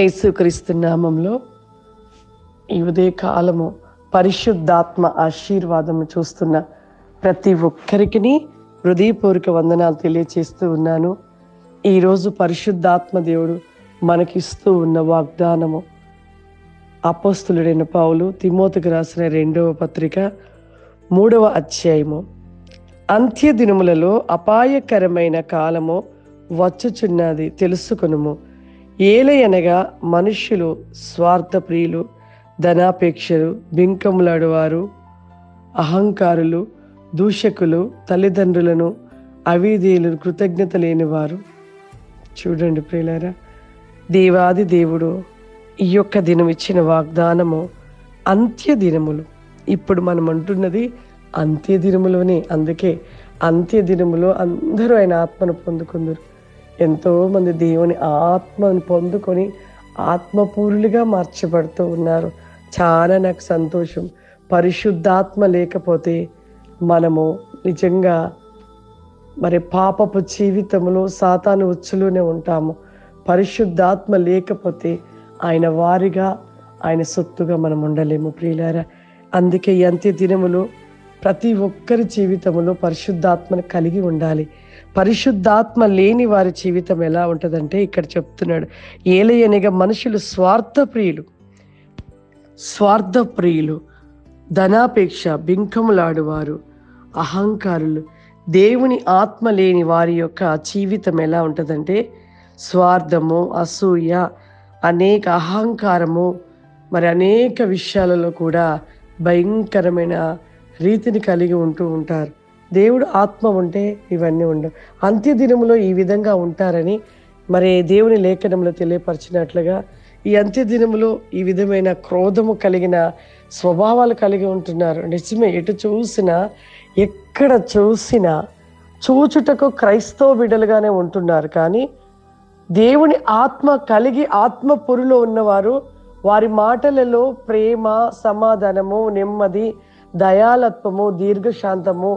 యేసుక్రీస్తు నామంలో ఈ ఉదయ కాలము పరిశుద్ధాత్మ ఆశీర్వాదము చూస్తున్న ప్రతి ఒక్కరికి హృదయపూర్వక వందనాలు తెలియచేస్తూ ఉన్నాను. ఈరోజు పరిశుద్ధాత్మ దేవుడు మనకిస్తూ ఉన్న వాగ్దానము అపోస్తలుడైన పౌలు తిమోతికి రాసిన 2వ పత్రిక 3వ అధ్యాయము. అంత్య దినములలో అపాయకరమైన కాలము వచ్చుచున్నది తెలుసుకొనుము. ఏలయనగా మనుష్యులు స్వార్థప్రియులు, ధనాపేక్షలు, బింకములాడువారు, అహంకారులు, దూషకులు, తల్లిదండ్రులను అవిధేయులు, కృతజ్ఞత లేనివారు. చూడండి ప్రియులారా, దేవాది దేవుడు ఈ యొక్క దినం ఇచ్చిన వాగ్దానము అంత్య దినములు. ఇప్పుడు మనం అంటున్నది అంత్య దినములోనే. అందుకే అంత్య దినములో అందరూ ఆయన ఆత్మను పొందుకుందరు. ఎంతోమంది దేవుని ఆత్మను పొందుకొని ఆత్మపూరులుగా మార్చబడుతూ ఉన్నారు. చాలా నాకు సంతోషం. పరిశుద్ధాత్మ లేకపోతే మనము నిజంగా పాపపు జీవితంలో సాతాను ఉచ్చులోనే ఉంటాము. పరిశుద్ధాత్మ లేకపోతే ఆయన వారిగా, ఆయన సొత్తుగా మనం ఉండలేము ప్రియులారా. అందుకే ఈ అంత్య దినములో ప్రతి ఒక్కరి జీవితంలో పరిశుద్ధాత్మను కలిగి ఉండాలి. పరిశుద్ధాత్మ లేని వారి జీవితం ఎలా ఉంటుందంటే ఇక్కడ చెప్తున్నాడు, ఏలయనగా మనుషులు స్వార్థప్రియులు, ధనాపేక్ష, బింకములాడువారు, అహంకారులు. దేవుని ఆత్మ లేని వారి యొక్క జీవితం ఎలా ఉంటుందంటే స్వార్థము, అసూయ, అనేక అహంకారము, అనేక విషయాలలో కూడా భయంకరమైన రీతిని కలిగి ఉంటూ ఉంటారు. దేవుడు ఆత్మ ఉంటే ఇవన్నీ ఉండవు. అంత్య దినములో ఈ విధంగా ఉంటారని దేవుని లేఖనంలో తెలియపరిచినట్లుగా ఈ అంత్య దినములో ఈ విధమైన క్రోధము కలిగిన స్వభావాలు కలిగి ఉంటున్నారు. నిజమే, ఎటు చూసినా ఎక్కడ చూసినా చూచుటకు క్రైస్తవ బిడ్డలుగానే ఉంటున్నారు. కానీ దేవుని ఆత్మ కలిగి ఆత్మ పొరులో ఉన్నవారు వారి మాటలలో ప్రేమ, సమాధానము, నెమ్మది, దయాలత్వము, దీర్ఘశాంతము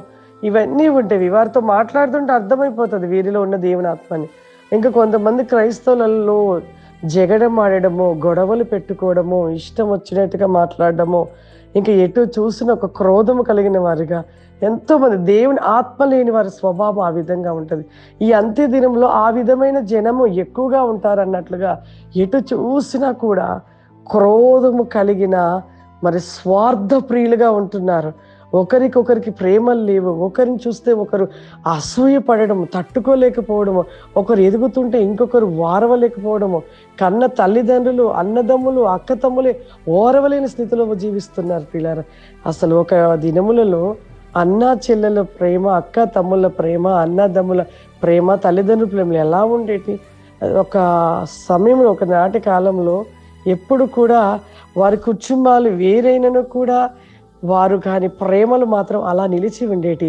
ఇవన్నీ ఉంటాయి. వారితో మాట్లాడుతుంటే అర్థమైపోతుంది వీరిలో ఉన్న దేవుని ఆత్మని. ఇంకా కొంతమంది క్రైస్తవులలో జగడం ఆడడము, గొడవలు పెట్టుకోవడము, ఇష్టం వచ్చినట్టుగా మాట్లాడడము, ఇంకా ఎటు చూసిన ఒక క్రోధము కలిగిన వారిగా ఎంతోమంది. దేవుని ఆత్మ లేని వారి స్వభావం ఆ విధంగా ఉంటుంది. ఈ అంత్య దినంలో ఆ విధమైన జనము ఎక్కువగా ఉంటారన్నట్లుగా ఎటు చూసినా కూడా క్రోధము కలిగిన స్వార్థ ప్రియులుగా ఉంటున్నారు. ఒకరికొకరికి ప్రేమలు లేవు. ఒకరిని చూస్తే ఒకరు అసూయ పడడము, తట్టుకోలేకపోవడము, ఒకరు ఎదుగుతుంటే ఇంకొకరు ఓరవలేకపోవడము, కన్న తల్లిదండ్రులు, అన్నదమ్ములు, అక్కతమ్ములే ఓరవలేని స్థితిలో జీవిస్తున్నారు పిల్లలు. అసలు ఒక దినములలో అన్నా చెల్లెల ప్రేమ, అక్క తమ్ముళ్ళ ప్రేమ, అన్నదమ్ముల ప్రేమ, తల్లిదండ్రుల ప్రేమలు ఎలా ఉండేటి? ఒక సమయంలో, ఒకనాటి కాలంలో ఎప్పుడు కూడా వారి కుటుంబాలు వేరైనను కూడా వారు కానీ ప్రేమలు మాత్రం అలా నిలిచి ఉండేటి.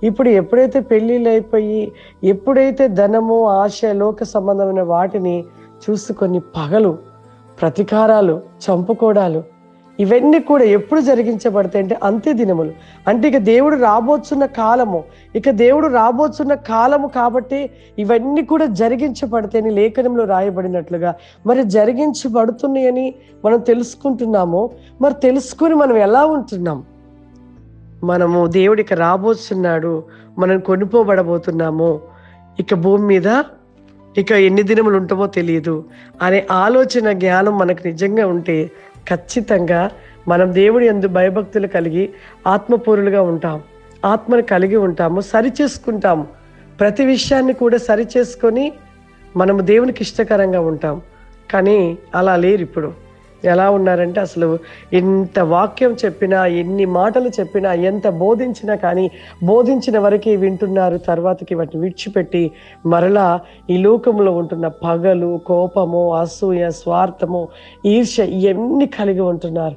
ఇప్పుడు ఎప్పుడైతే పెళ్ళిళ్ళు అయిపోయి, ఎప్పుడైతే ధనము, ఆశ, లోక సంబంధమైన వాటిని చూసుకొని పగలు, ప్రతీకారాలు, చంపుకోవడాలు ఇవన్నీ కూడా ఎప్పుడు జరిగించబడతాయి అంటే అంత్య దినములు. అంటే ఇక దేవుడు రాబోతున్న కాలము కాబట్టి ఇవన్నీ కూడా జరిగించబడతాయని లేఖనంలో రాయబడినట్లుగా జరిగించబడుతున్నాయని మనం తెలుసుకుంటున్నాము. తెలుసుకొని మనం ఎలా ఉంటున్నాం? మనము దేవుడికి రాబోతున్నాడు, మనం కొనుక్కోబడబోతున్నాము, ఇక భూమి మీద ఇక ఎన్ని దినములు ఉంటామో తెలియదు అనే ఆలోచన, జ్ఞానం మనకు నిజంగా ఉంటే ఖచ్చితంగా మనం దేవుడి యందు భయభక్తులు కలిగి ఆత్మపూరులుగా ఉంటాం. ఆత్మను కలిగి ఉంటాము, సరి చేసుకుంటాము. ప్రతి విషయాన్ని కూడా సరి చేసుకొని మనము దేవునికి ఇష్టకరంగా ఉంటాం. కానీ అలా లేరు. ఇప్పుడు ఎలా ఉన్నారంటే అసలు ఎంత వాక్యం చెప్పినా, ఎన్ని మాటలు చెప్పినా, ఎంత బోధించినా కానీ బోధించిన వరకే వింటున్నారు. తర్వాతకి వాటిని విడిచిపెట్టి మరలా ఈ లోకంలో ఉంటున్న పగలు, కోపము, అసూయ, స్వార్థము, ఈర్ష్య ఇవన్నీ కలిగి ఉంటున్నారు.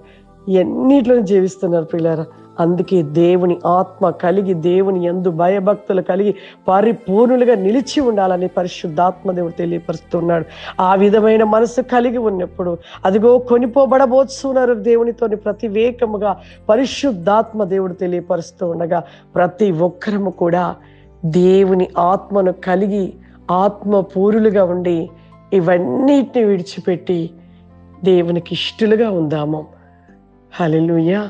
ఎన్నిట్లను జీవిస్తున్నారు పిల్లరా. అందుకే దేవుని ఆత్మ కలిగి, దేవుని యందు భయభక్తులు కలిగి పరిపూర్ణులుగా నిలిచి ఉండాలని పరిశుద్ధాత్మ దేవుడు తెలియపరుస్తున్నాడు. ఆ విధమైన మనసు కలిగి ఉన్నప్పుడు అదిగో కొనిపోబడబోతున్నారు దేవునితోని ప్రతివేకముగా పరిశుద్ధాత్మ దేవుడు తెలియపరుస్తూ ఉండగా ప్రతి ఒక్కరము కూడా దేవుని ఆత్మను కలిగి ఆత్మ పూరులుగా ఉండి ఇవన్నిటిని విడిచిపెట్టి దేవునికి ఇష్టలుగా ఉందాము. హల్లెలూయా.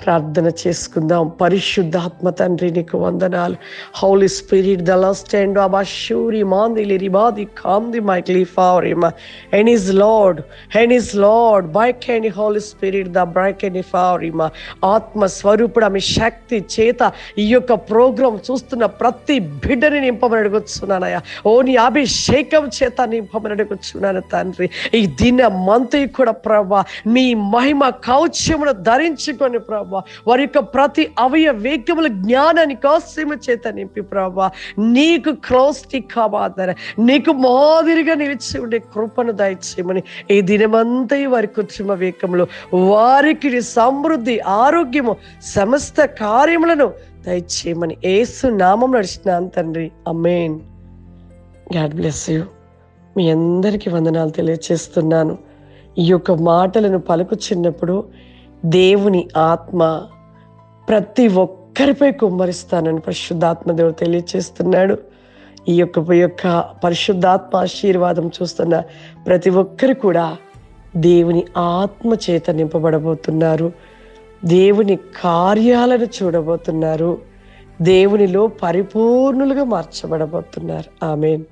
ప్రార్థన చేసుకుందాం. పరిశుద్ధాత్మ తండ్రి నీకు వందనాలు. Holy spirit the last and అబాషూరి మాందిలి రిబాది కాంది మైక్లీ ఫారిమా and is lord by can holy spirit the బ్రైక్ అండ్ ఫారిమా. ఆత్మ స్వరూపుడు ఆమె శక్తి చేత ఈ యొక్క ప్రోగ్రాం చూస్తున్న ప్రతి బిడ్డని నింపమని అడుగుతున్నానయ్యా. ఓ నీ అభిషేకం చేత నింపమని అడుగుతున్నాను తండ్రి. ఈ దినమంతా కూడా ప్రభా మీ మహిమ కౌచమును ధరించుకొని ప్రభా వారి యొక్క ప్రతి అవయవేగముల జ్ఞానాన్ని కోసము చేత నింపి ప్రభా నీకు క్లోస్టి కాబాదర నీకు మాదిరిగా నిలిచి ఉండే కృపను దయచేయమని ఈ దినమంతా వారి కుటుంబ వేగంలో వారికి సమృద్ధి ఆరోగ్యము సమస్త కార్యములను దయచేయమని యేసు నామం నడిచినాను తండ్రి. ఆమేన్. God bless you. మీ అందరికీ వందనాలు తెలియచేస్తున్నాను. ఈ యొక్క మాటలను పలుకుచున్నప్పుడు దేవుని ఆత్మ ప్రతి ఒక్కరిపై కుమ్మరిస్తానని పరిశుద్ధాత్మ దేవుడు తెలియచేస్తున్నాడు. ఈ యొక్క పరిశుద్ధాత్మ ఆశీర్వాదం చూస్తున్న ప్రతి ఒక్కరు కూడా దేవుని ఆత్మ చేత నింపబడబోతున్నారు. దేవుని కార్యాలను చూడబోతున్నారు. దేవునిలో పరిపూర్ణులుగా మార్చబడబోతున్నారు. ఆమేన్.